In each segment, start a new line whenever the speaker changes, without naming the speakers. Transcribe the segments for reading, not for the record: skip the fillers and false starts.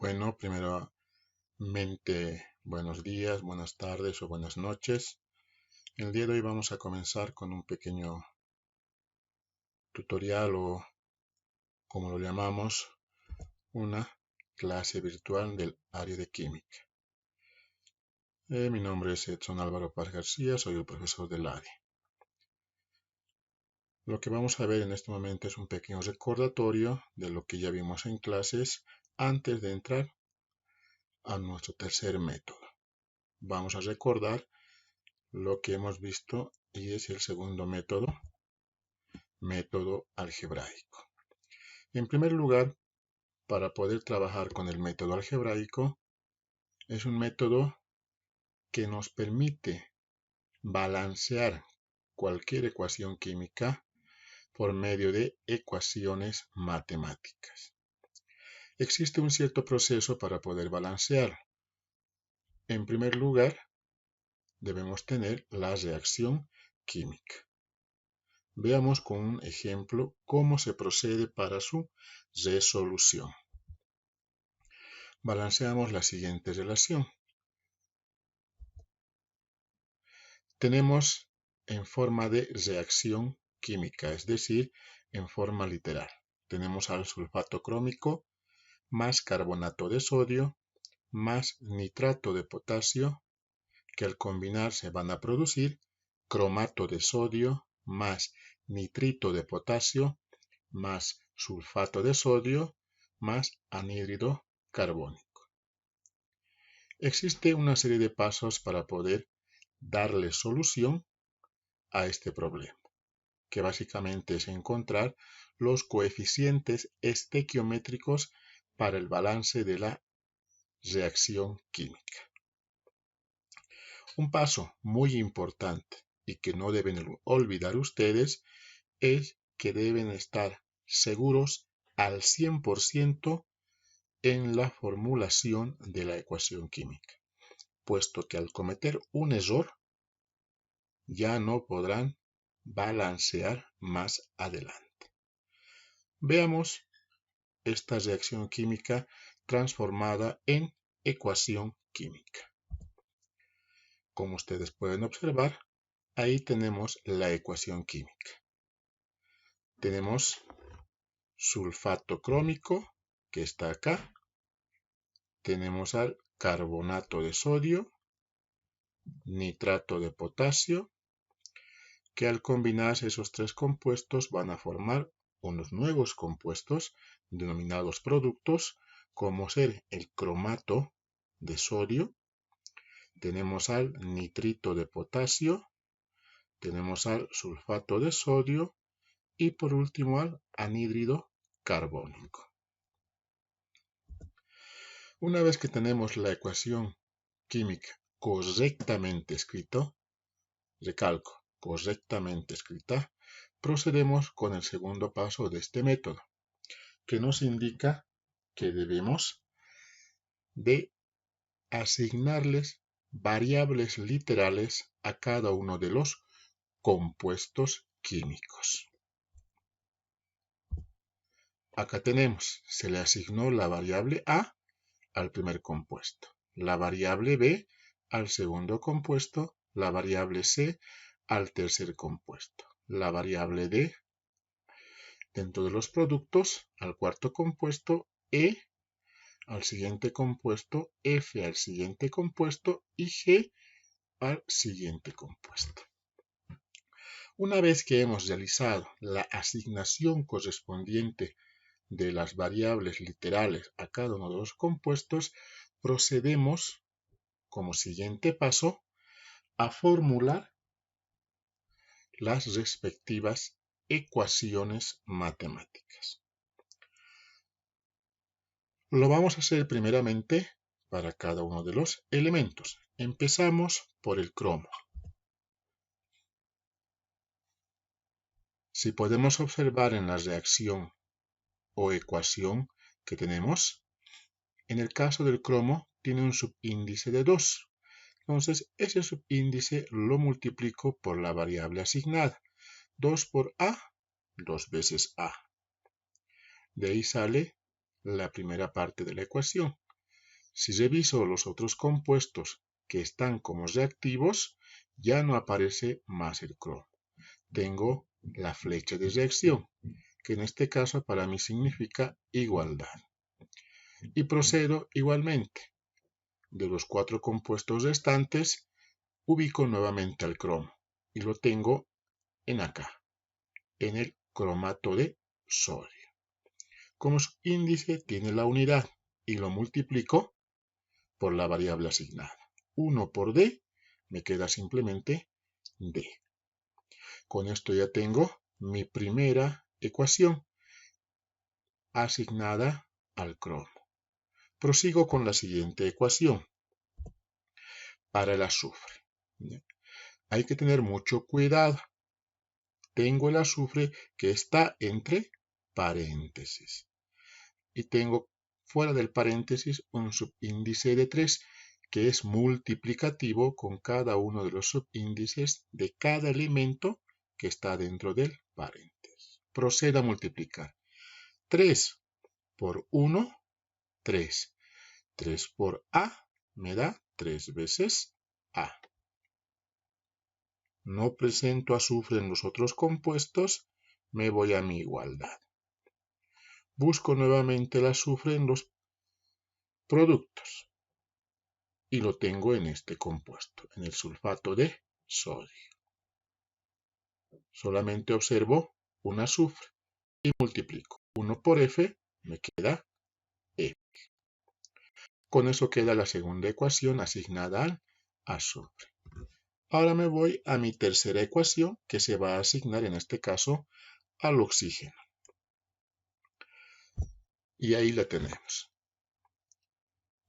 Bueno, primeramente, buenos días, buenas tardes o buenas noches. El día de hoy vamos a comenzar con un pequeño tutorial o, como lo llamamos, una clase virtual del área de química. Mi nombre es Edson Álvaro Paz García, soy el profesor del área. Lo que vamos a ver en este momento es un pequeño recordatorio de lo que ya vimos en clases antes de entrar a nuestro tercer método. Vamos a recordar lo que hemos visto y es el segundo método algebraico. En primer lugar, para poder trabajar con el método algebraico, es un método que nos permite balancear cualquier ecuación química por medio de ecuaciones matemáticas. Existe un cierto proceso para poder balancear. En primer lugar, debemos tener la reacción química. Veamos con un ejemplo cómo se procede para su resolución. Balanceamos la siguiente relación. Tenemos en forma de reacción química, es decir, en forma literal. Tenemos al sulfato crómico más carbonato de sodio más nitrato de potasio, que al combinarse van a producir cromato de sodio más nitrito de potasio más sulfato de sodio más anhídrido carbónico. Existe una serie de pasos para poder darle solución a este problema, que básicamente es encontrar los coeficientes estequiométricos para el balance de la reacción química. Un paso muy importante y que no deben olvidar ustedes es que deben estar seguros al 100% en la formulación de la ecuación química, puesto que al cometer un error ya no podrán balancear más adelante. Veamos esta reacción química transformada en ecuación química. Como ustedes pueden observar, ahí tenemos la ecuación química. Tenemos sulfato crómico, que está acá. Tenemos al carbonato de sodio, nitrato de potasio, que al combinarse esos tres compuestos van a formar unos nuevos compuestos denominados productos, como ser el cromato de sodio, tenemos al nitrito de potasio, tenemos al sulfato de sodio y por último al anhídrido carbónico. Una vez que tenemos la ecuación química correctamente escrita, recalco, correctamente escrita, procedemos con el segundo paso de este método, que nos indica que debemos de asignarles variables literales a cada uno de los compuestos químicos. Acá tenemos, se le asignó la variable A al primer compuesto, la variable B al segundo compuesto, la variable C al tercer compuesto, la variable D dentro de los productos al cuarto compuesto, E al siguiente compuesto, F al siguiente compuesto y G al siguiente compuesto. Una vez que hemos realizado la asignación correspondiente de las variables literales a cada uno de los compuestos, procedemos como siguiente paso a formular las respectivas ecuaciones matemáticas. Lo vamos a hacer primeramente para cada uno de los elementos. Empezamos por el cromo. Si podemos observar en la reacción o ecuación que tenemos, en el caso del cromo tiene un subíndice de 2. Entonces, ese subíndice lo multiplico por la variable asignada. 2 por A, 2 veces A. De ahí sale la primera parte de la ecuación. Si reviso los otros compuestos que están como reactivos, ya no aparece más el cromo. Tengo la flecha de reacción, que en este caso para mí significa igualdad. Y procedo igualmente. De los 4 compuestos restantes, ubico nuevamente al cromo y lo tengo en acá, en el cromato de sodio. Como subíndice tiene la unidad y lo multiplico por la variable asignada. 1 por D me queda simplemente D. Con esto ya tengo mi primera ecuación asignada al cromo. Prosigo con la siguiente ecuación para el azufre. Hay que tener mucho cuidado. Tengo el azufre que está entre paréntesis. Y tengo fuera del paréntesis un subíndice de 3 que es multiplicativo con cada uno de los subíndices de cada elemento que está dentro del paréntesis. Procedo a multiplicar. 3 por 1, 3. 3 por A me da 3 veces A. No presento azufre en los otros compuestos, me voy a mi igualdad. Busco nuevamente el azufre en los productos y lo tengo en este compuesto, en el sulfato de sodio. Solamente observo un azufre y multiplico. 1 por F me queda F. Con eso queda la segunda ecuación asignada al azufre. Ahora me voy a mi tercera ecuación que se va a asignar en este caso al oxígeno. Y ahí la tenemos.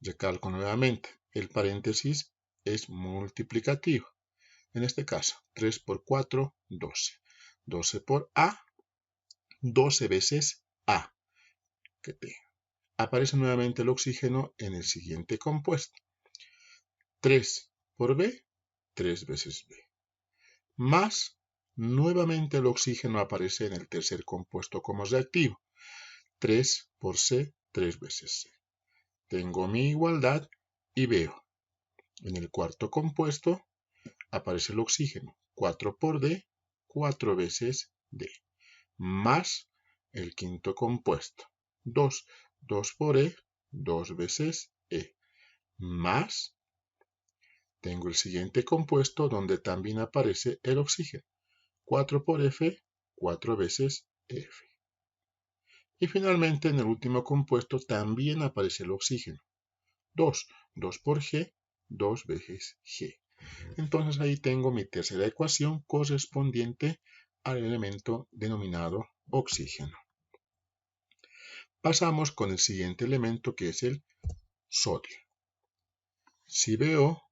Recalco nuevamente, el paréntesis es multiplicativo. En este caso, 3 por 4, 12. 12 por A, 12 veces A. Que tengo. Aparece nuevamente el oxígeno en el siguiente compuesto. 3 por B, 3 veces B. Más, nuevamente el oxígeno aparece en el tercer compuesto como reactivo. 3 por C, 3 veces C. Tengo mi igualdad y veo. En el cuarto compuesto aparece el oxígeno. 4 por D, 4 veces D. Más el quinto compuesto. 2. 2 por E, 2 veces E. Más, tengo el siguiente compuesto donde también aparece el oxígeno. 4 por F, 4 veces F. Y finalmente en el último compuesto también aparece el oxígeno. 2. 2 por G, 2 veces G. Entonces ahí tengo mi tercera ecuación correspondiente al elemento denominado oxígeno. Pasamos con el siguiente elemento que es el sodio. Si veo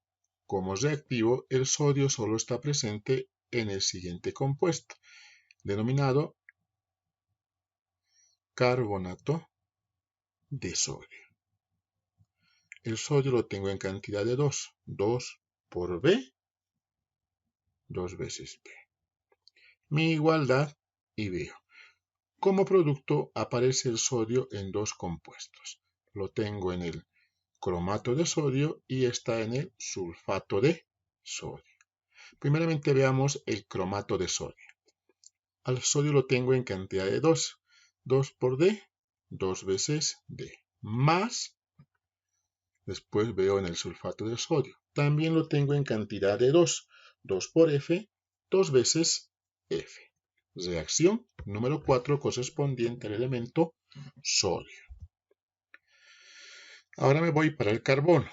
como reactivo, el sodio solo está presente en el siguiente compuesto, denominado carbonato de sodio. El sodio lo tengo en cantidad de 2. 2 por B, 2 veces B. Mi igualdad y veo. Como producto aparece el sodio en 2 compuestos. Lo tengo en el cromato de sodio y está en el sulfato de sodio. Primeramente veamos el cromato de sodio. Al sodio lo tengo en cantidad de 2. 2 por D, 2 veces D. Más, después veo en el sulfato de sodio. También lo tengo en cantidad de 2. 2 por F, 2 veces F. Reacción número 4 correspondiente al elemento sodio. Ahora me voy para el carbono.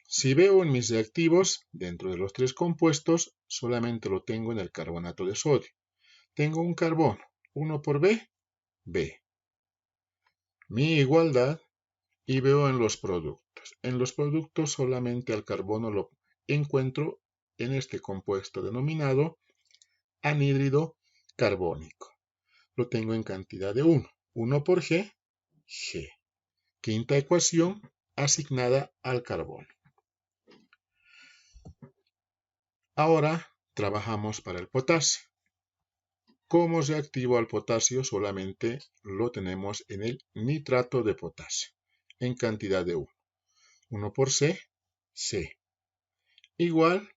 Si veo en mis reactivos, dentro de los 3 compuestos, solamente lo tengo en el carbonato de sodio. Tengo un carbono, 1 por B, B. Mi igualdad y veo en los productos. En los productos solamente al carbono lo encuentro en este compuesto denominado anhídrido carbónico. Lo tengo en cantidad de 1. 1 por G, G. Quinta ecuación asignada al carbono. Ahora trabajamos para el potasio. Como reactivo al potasio solamente lo tenemos en el nitrato de potasio, en cantidad de 1. 1 por C, C. Igual,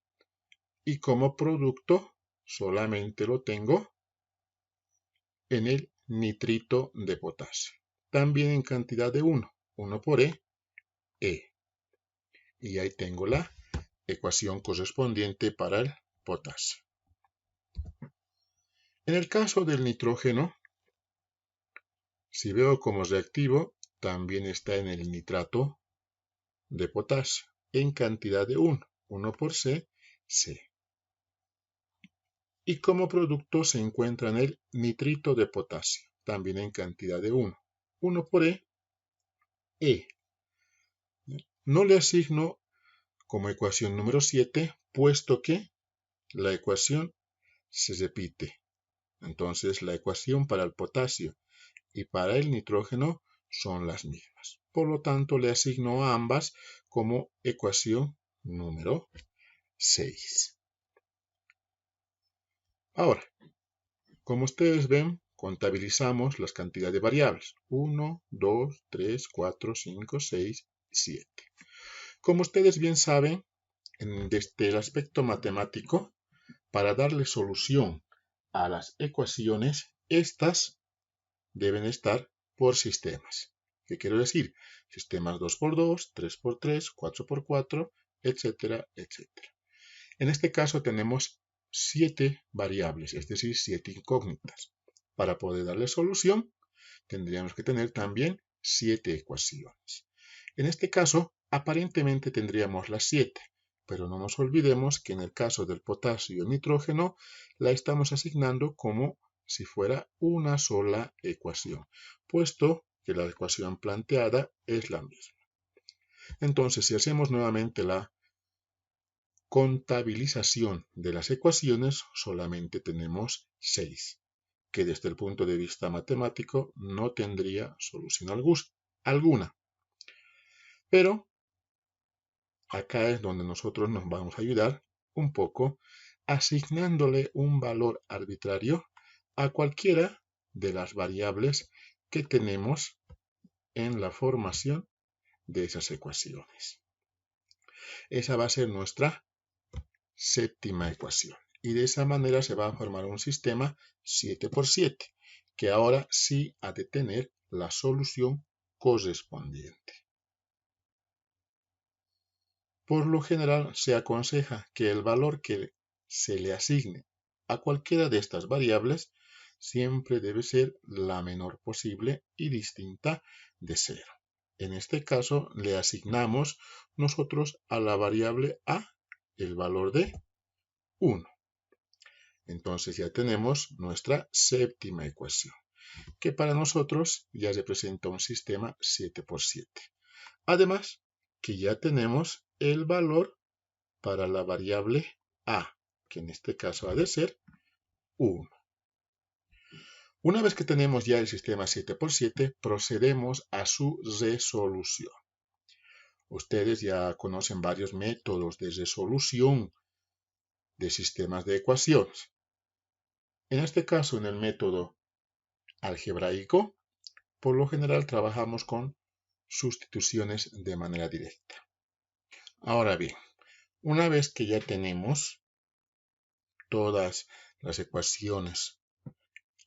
y como producto solamente lo tengo en el nitrito de potasio. También en cantidad de 1, 1 por E. Y ahí tengo la ecuación correspondiente para el potasio. En el caso del nitrógeno, si veo como reactivo, también está en el nitrato de potasio, en cantidad de 1, 1 por C, C. Y como producto se encuentra en el nitrito de potasio, también en cantidad de 1, 1 por E, E. No le asigno como ecuación número 7, puesto que la ecuación se repite. Entonces la ecuación para el potasio y para el nitrógeno son las mismas. Por lo tanto, le asigno a ambas como ecuación número 6. Ahora, como ustedes ven, contabilizamos las cantidades de variables. 1, 2, 3, 4, 5, 6, 7. Como ustedes bien saben, desde el aspecto matemático, para darle solución a las ecuaciones, estas deben estar por sistemas. ¿Qué quiero decir? Sistemas 2×2, 3×3, 4×4, etcétera, etcétera. En este caso tenemos 7 variables, es decir, 7 incógnitas. Para poder darle solución, tendríamos que tener también 7 ecuaciones. En este caso, aparentemente tendríamos las 7, pero no nos olvidemos que en el caso del potasio y el nitrógeno, la estamos asignando como si fuera una sola ecuación, puesto que la ecuación planteada es la misma. Entonces, si hacemos nuevamente la contabilización de las ecuaciones, solamente tenemos 6, que desde el punto de vista matemático no tendría solución alguna. Pero acá es donde nosotros nos vamos a ayudar un poco asignándole un valor arbitrario a cualquiera de las variables que tenemos en la formación de esas ecuaciones. Esa va a ser nuestra séptima ecuación. Y de esa manera se va a formar un sistema 7×7, que ahora sí ha de tener la solución correspondiente. Por lo general se aconseja que el valor que se le asigne a cualquiera de estas variables siempre debe ser la menor posible y distinta de 0. En este caso le asignamos nosotros a la variable A el valor de 1. Entonces ya tenemos nuestra séptima ecuación, que para nosotros ya representa un sistema 7×7. Además, que ya tenemos el valor para la variable A, que en este caso ha de ser 1. Una vez que tenemos ya el sistema 7×7, procedemos a su resolución. Ustedes ya conocen varios métodos de resolución de sistemas de ecuaciones. En este caso, en el método algebraico, por lo general trabajamos con sustituciones de manera directa. Ahora bien, una vez que ya tenemos todas las ecuaciones,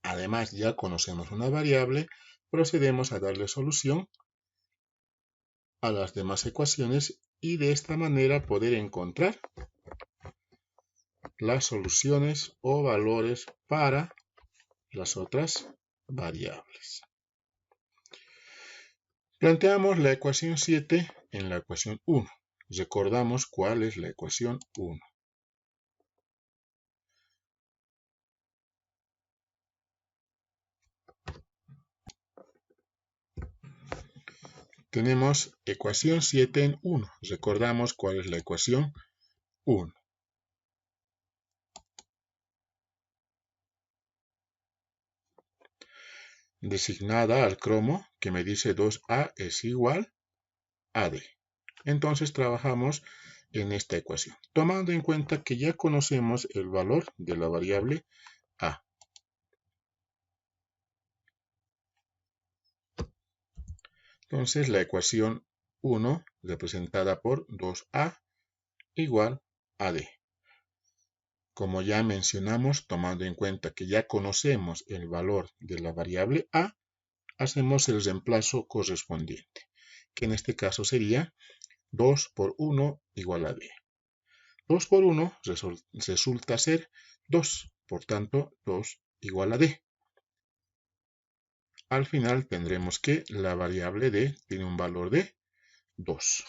además ya conocemos una variable, procedemos a darle solución a las demás ecuaciones y de esta manera poder encontrar las soluciones o valores para las otras variables. Planteamos la ecuación 7 en la ecuación 1. Recordamos cuál es la ecuación 1. Tenemos ecuación 7 en 1. Recordamos cuál es la ecuación 1. Designada al cromo, que me dice 2A es igual a D. Entonces trabajamos en esta ecuación, tomando en cuenta que ya conocemos el valor de la variable A. Entonces la ecuación 1 representada por 2A igual a D. Como ya mencionamos, tomando en cuenta que ya conocemos el valor de la variable A, hacemos el reemplazo correspondiente, que en este caso sería 2 por 1 igual a D. 2 por 1 resulta ser 2, por tanto 2 igual a D. Al final tendremos que la variable D tiene un valor de 2.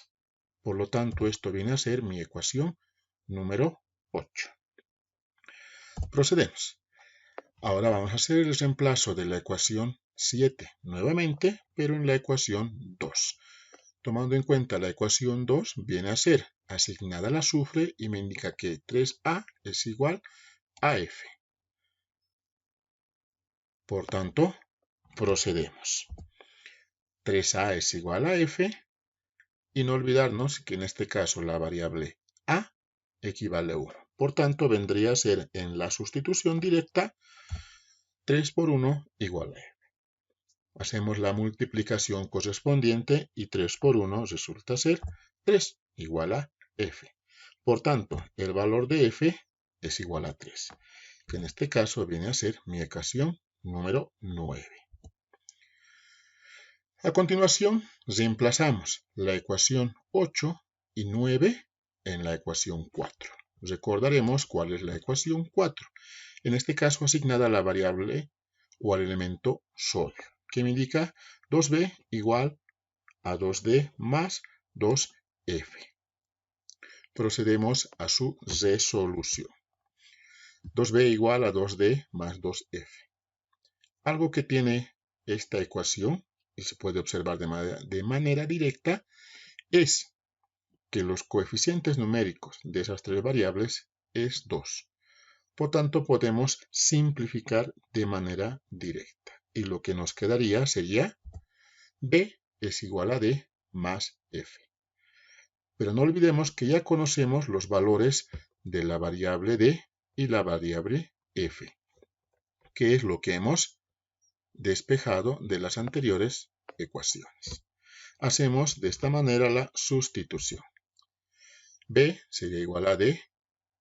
Por lo tanto, esto viene a ser mi ecuación número 8. Procedemos. Ahora vamos a hacer el reemplazo de la ecuación 7 nuevamente, pero en la ecuación 2. Tomando en cuenta la ecuación 2, viene a ser asignada al azufre y me indica que 3A es igual a F. Por tanto, procedemos. 3A es igual a F y no olvidarnos que en este caso la variable A equivale a 1. Por tanto, vendría a ser en la sustitución directa 3 por 1 igual a F. Hacemos la multiplicación correspondiente y 3 por 1 resulta ser 3 igual a F. Por tanto, el valor de F es igual a 3, que en este caso viene a ser mi ecuación número 9. A continuación, reemplazamos la ecuación 8 y 9 en la ecuación 4. Recordaremos cuál es la ecuación 4. En este caso, asignada a la variable o al elemento sodio, que me indica 2b igual a 2d más 2f. Procedemos a su resolución. 2b igual a 2d más 2f. Algo que tiene esta ecuación, y se puede observar de manera directa, es que los coeficientes numéricos de esas tres variables es 2. Por tanto, podemos simplificar de manera directa. Y lo que nos quedaría sería b es igual a d más f. Pero no olvidemos que ya conocemos los valores de la variable d y la variable f, que es lo que hemos despejado de las anteriores ecuaciones. Hacemos de esta manera la sustitución. B sería igual a D,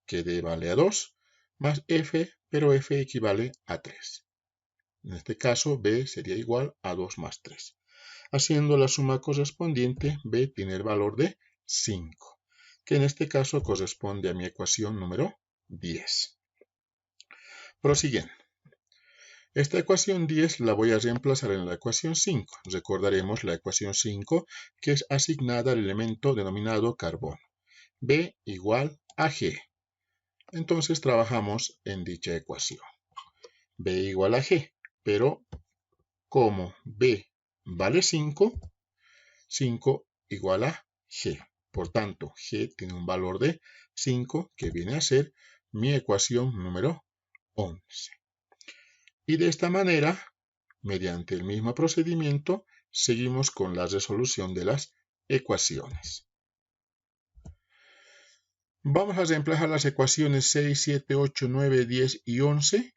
que D vale a 2, más F, pero F equivale a 3. En este caso, B sería igual a 2 más 3. Haciendo la suma correspondiente, B tiene el valor de 5, que en este caso corresponde a mi ecuación número 10. Prosiguiendo. Esta ecuación 10 la voy a reemplazar en la ecuación 5. Recordaremos la ecuación 5 que es asignada al elemento denominado carbono. B igual a G. Entonces trabajamos en dicha ecuación. B igual a G, pero como B vale 5, 5 igual a G. Por tanto, G tiene un valor de 5 que viene a ser mi ecuación número 11. Y de esta manera, mediante el mismo procedimiento, seguimos con la resolución de las ecuaciones. Vamos a reemplazar las ecuaciones 6, 7, 8, 9, 10 y 11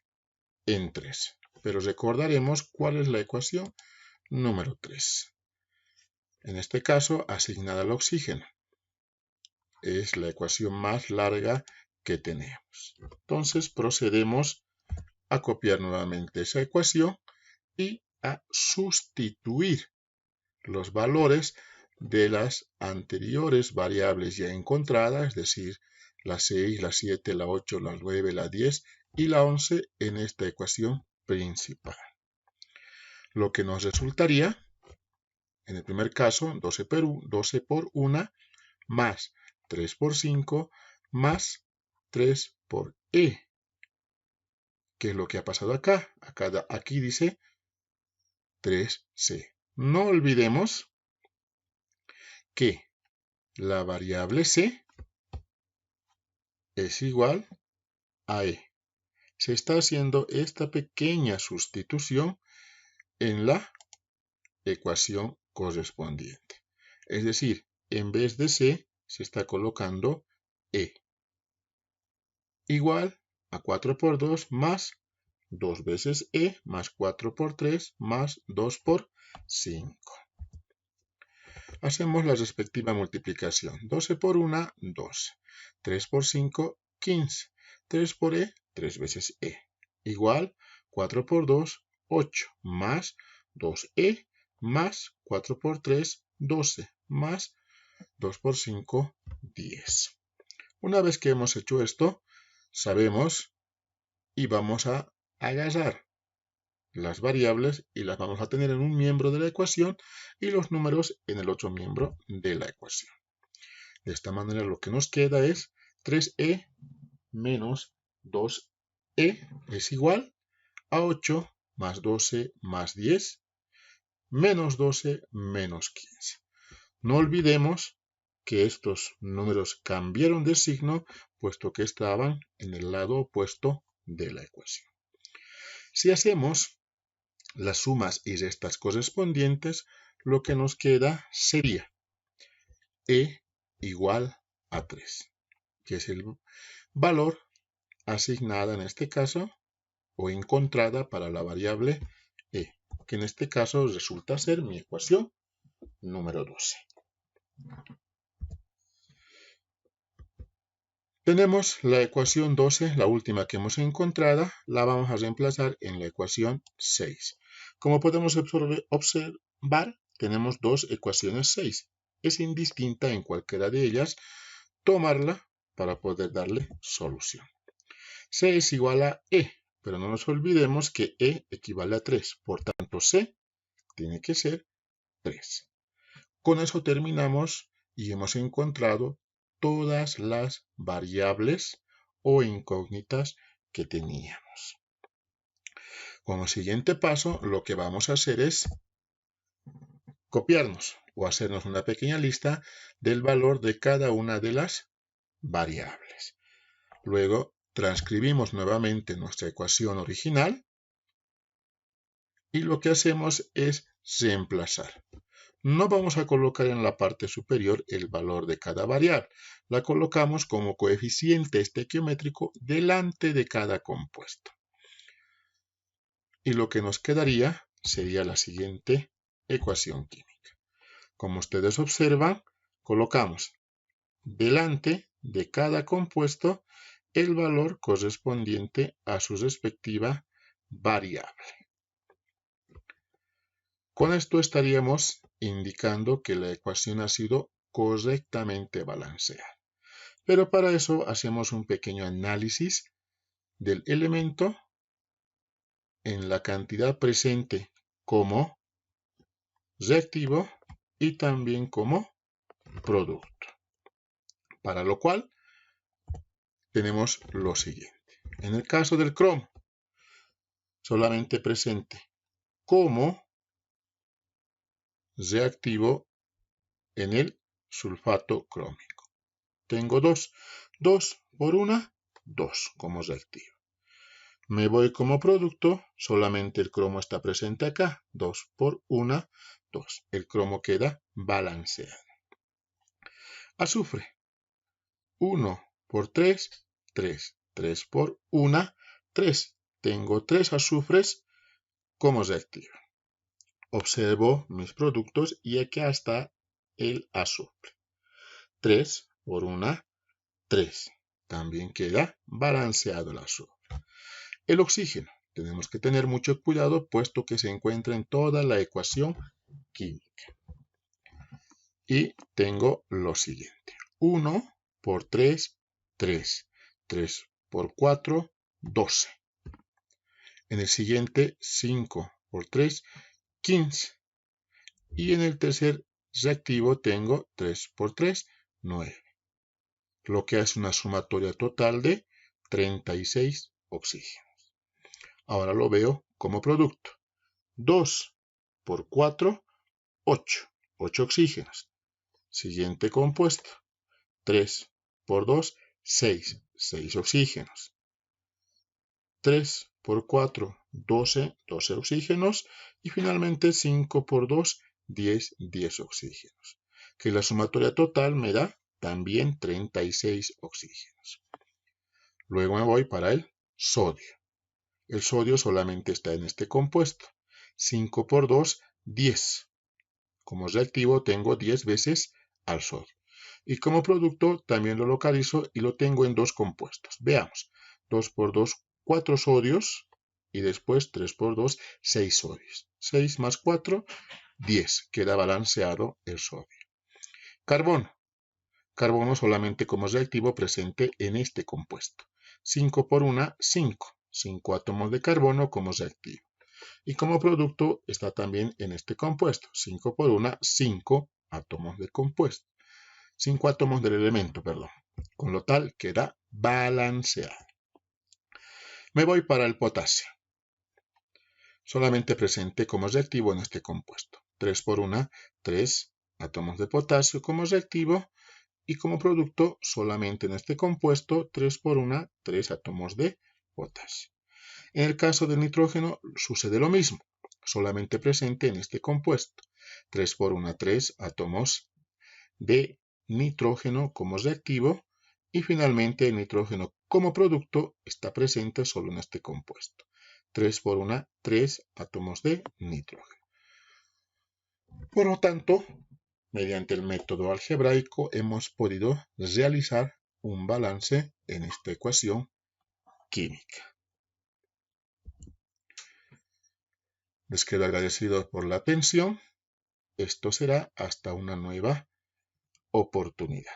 en 3. Pero recordaremos cuál es la ecuación número 3. En este caso, asignada al oxígeno. Es la ecuación más larga que tenemos. Entonces, procedemos a copiar nuevamente esa ecuación y a sustituir los valores de las anteriores variables ya encontradas, es decir, la 6, la 7, la 8, la 9, la 10 y la 11 en esta ecuación principal. Lo que nos resultaría, en el primer caso, 12 por 1 más 3 por 5 más 3 por E. ¿Qué es lo que ha pasado acá? Aquí dice 3C. No olvidemos que la variable C es igual a E. Se está haciendo esta pequeña sustitución en la ecuación correspondiente. Es decir, en vez de C se está colocando E. Igual a 4 por 2 más 2 veces E más 4 por 3 más 2 por 5. Hacemos la respectiva multiplicación. 12 por 1, 12. 3 por 5, 15. 3 por E, 3 veces E. Igual 4 por 2, 8. Más 2E, más 4 por 3, 12. Más 2 por 5, 10. Una vez que hemos hecho esto, sabemos y vamos a agarrar las variables y las vamos a tener en un miembro de la ecuación y los números en el otro miembro de la ecuación. De esta manera lo que nos queda es 3e menos 2e es igual a 8 más 12 más 10 menos 12 menos 15. No olvidemos que estos números cambiaron de signo puesto que estaban en el lado opuesto de la ecuación. Si hacemos las sumas y restas correspondientes, lo que nos queda sería e igual a 3, que es el valor asignada en este caso o encontrada para la variable e, que en este caso resulta ser mi ecuación número 12. Tenemos la ecuación 12, la última que hemos encontrado, la vamos a reemplazar en la ecuación 6. Como podemos observar, tenemos dos ecuaciones 6. Es indistinta en cualquiera de ellas tomarla para poder darle solución. C es igual a E, pero no nos olvidemos que E equivale a 3. Por tanto, C tiene que ser 3. Con eso terminamos y hemos encontrado todas las variables o incógnitas que teníamos. Como siguiente paso, lo que vamos a hacer es copiarnos o hacernos una pequeña lista del valor de cada una de las variables. Luego transcribimos nuevamente nuestra ecuación original y lo que hacemos es reemplazar. No vamos a colocar en la parte superior el valor de cada variable. La colocamos como coeficiente estequiométrico delante de cada compuesto. Y lo que nos quedaría sería la siguiente ecuación química. Como ustedes observan, colocamos delante de cada compuesto el valor correspondiente a su respectiva variable. Con esto estaríamos indicando que la ecuación ha sido correctamente balanceada. Pero para eso hacemos un pequeño análisis del elemento en la cantidad presente como reactivo y también como producto. Para lo cual tenemos lo siguiente. En el caso del cromo, solamente presente como reactivo en el sulfato crómico. Tengo 2. 2 por 1, 2 como reactivo. Me voy como producto, solamente el cromo está presente acá. 2 por 1, 2. El cromo queda balanceado. Azufre. 1 por 3, 3. 3 por 1, 3. Tengo 3 azufres como reactivo. Observo mis productos y aquí está el azufre. 3 por 1, 3. También queda balanceado el azufre. El oxígeno. Tenemos que tener mucho cuidado puesto que se encuentra en toda la ecuación química. Y tengo lo siguiente. 1 por 3, 3. 3 por 4, 12. En el siguiente, 5 por 3, 15. Y en el tercer reactivo tengo 3 por 3, 9. Lo que hace una sumatoria total de 36 oxígenos. Ahora lo veo como producto. 2 por 4, 8. 8 oxígenos. Siguiente compuesto. 3 por 2, 6. 6 oxígenos. 3 por 4, 12. 12 oxígenos. Y finalmente 5 por 2, 10. 10 oxígenos. Que la sumatoria total me da también 36 oxígenos. Luego me voy para el sodio. El sodio solamente está en este compuesto. 5 por 2, 10. como reactivo tengo 10 veces al sodio. Y como producto también lo localizo y lo tengo en dos compuestos. Veamos, 2 por 2, 4 sodios y después 3 por 2, 6 sodios. 6 más 4, 10. Queda balanceado el sodio. Carbono. Carbono solamente como reactivo presente en este compuesto. 5 por 1, 5. 5 átomos de carbono como reactivo. Y como producto está también en este compuesto. 5 por 1, 5 átomos de compuesto. 5 átomos del elemento, perdón. Con lo tal queda balanceado. Me voy para el potasio. Solamente presente como reactivo en este compuesto. 3 por 1, 3 átomos de potasio como reactivo. Y como producto, solamente en este compuesto, 3 por 1, 3 átomos de potasio. En el caso del nitrógeno sucede lo mismo, solamente presente en este compuesto. 3 por 1, 3 átomos de nitrógeno como reactivo. Y finalmente el nitrógeno como producto está presente solo en este compuesto. 3 por 1, 3 átomos de nitrógeno. Por lo tanto, mediante el método algebraico hemos podido realizar un balance en esta ecuación química. Les quedo agradecido por la atención. Esto será hasta una nueva oportunidad.